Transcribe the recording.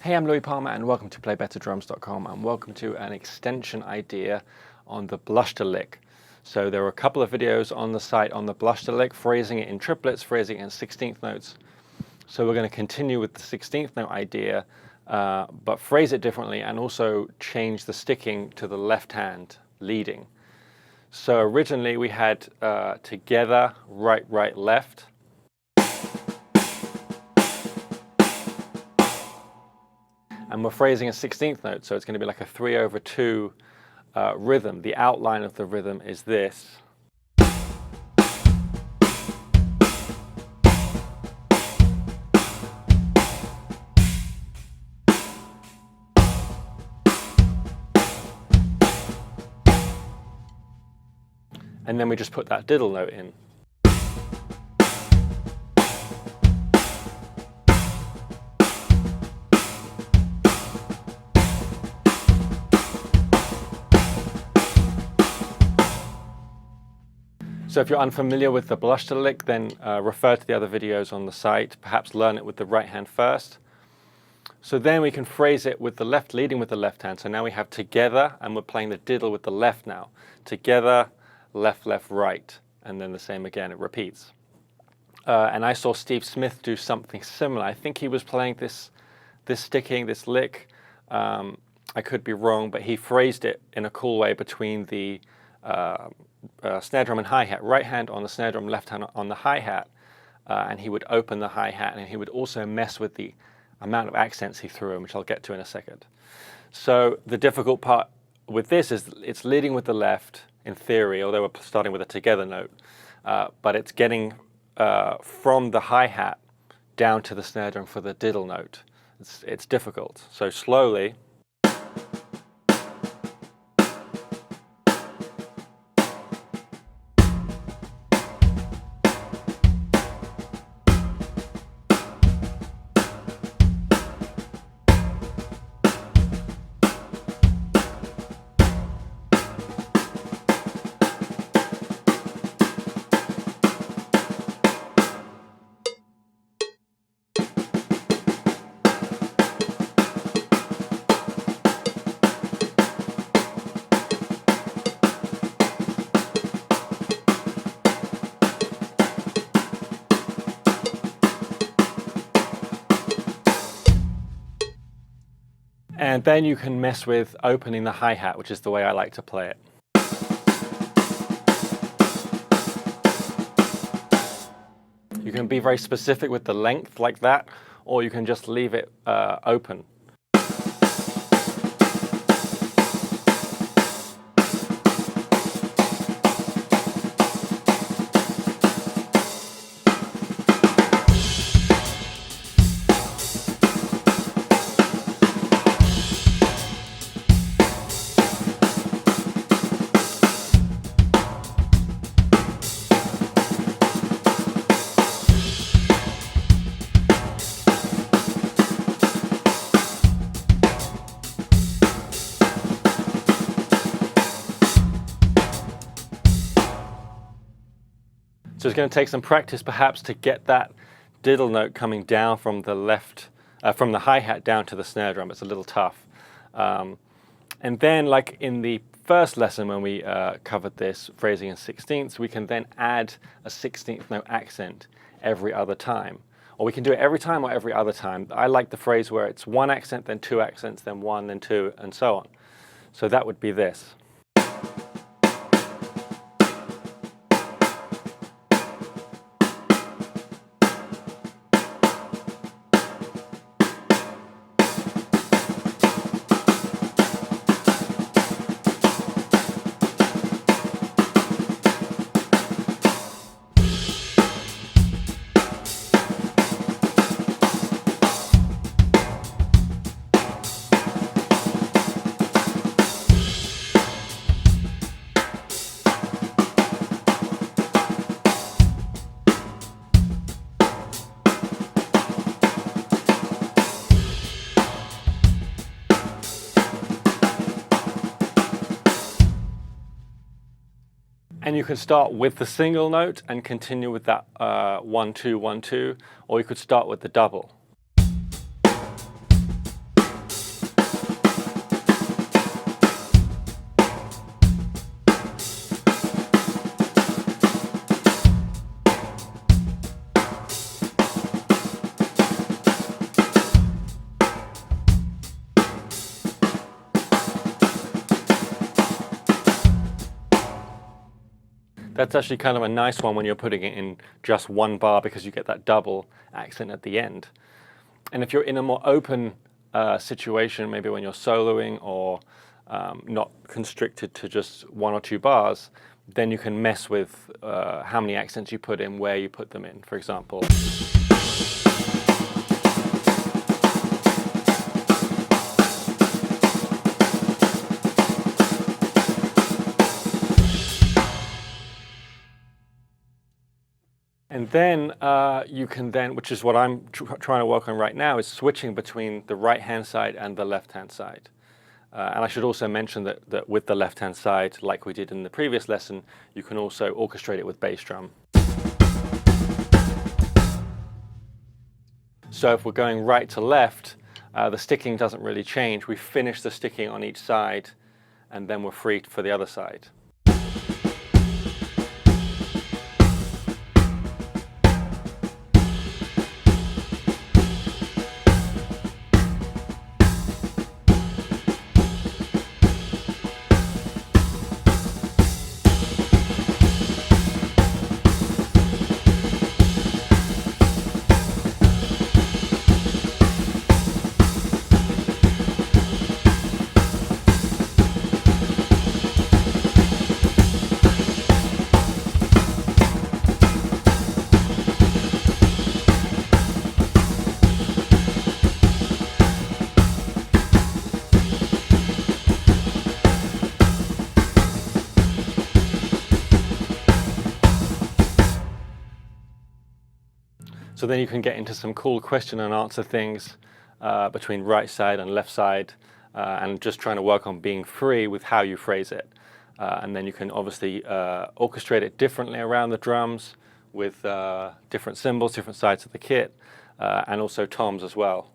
Hey, I'm Louie Palmer and welcome to playbetterdrums.com and welcome to an extension idea on the Blushda lick. So there are a couple of videos on the site on the Blushda lick, phrasing it in triplets, phrasing it in 16th notes. So we're going to continue with the 16th note idea, but phrase it differently and also change the sticking to the left hand leading. So originally we had together, right, right, left. And we're phrasing a 16th note, so it's going to be like a 3/2 rhythm. The outline of the rhythm is this. And then we just put that diddle note in. So if you're unfamiliar with the Blushda lick, then refer to the other videos on the site. Perhaps learn it with the right hand first. So then we can phrase it with the left leading with the left hand. So now we have together, and we're playing the diddle with the left now. Together, left, left, right, and then the same again, it repeats. And I saw Steve Smith do something similar. I think he was playing this sticking, this lick. I could be wrong, but he phrased it in a cool way between the snare drum and hi-hat. Right hand on the snare drum, left hand on the hi-hat, and he would open the hi-hat, and he would also mess with the amount of accents he threw in, which I'll get to in a second. So the difficult part with this is it's leading with the left in theory, although we're starting with a together note, but it's getting from the hi-hat down to the snare drum for the diddle note. It's difficult. So slowly. And then you can mess with opening the hi-hat, which is the way I like to play it. You can be very specific with the length like that, or you can just leave it open. So it's going to take some practice perhaps to get that diddle note coming down from the left, from the hi-hat down to the snare drum. It's a little tough. And then like in the first lesson when we covered this phrasing in 16ths, we can then add a 16th note accent every other time. Or we can do it every time or every other time. I like the phrase where it's one accent, then two accents, then one, then two, and so on. So that would be this. And you can start with the single note and continue with that 1, 2, 1, 2, or you could start with the double. That's actually kind of a nice one when you're putting it in just one bar because you get that double accent at the end. And if you're in a more open situation, maybe when you're soloing or not constricted to just 1 or 2 bars, then you can mess with how many accents you put in, where you put them in, for example. And then you can then, which is what I'm trying to work on right now, is switching between the right-hand side and the left-hand side. And I should also mention that with the left-hand side, like we did in the previous lesson, you can also orchestrate it with bass drum. So if we're going right to left, the sticking doesn't really change. We finish the sticking on each side, and then we're free for the other side. So then you can get into some cool question and answer things between right side and left side, and just trying to work on being free with how you phrase it. And then you can obviously orchestrate it differently around the drums with different cymbals, different sides of the kit, and also toms as well.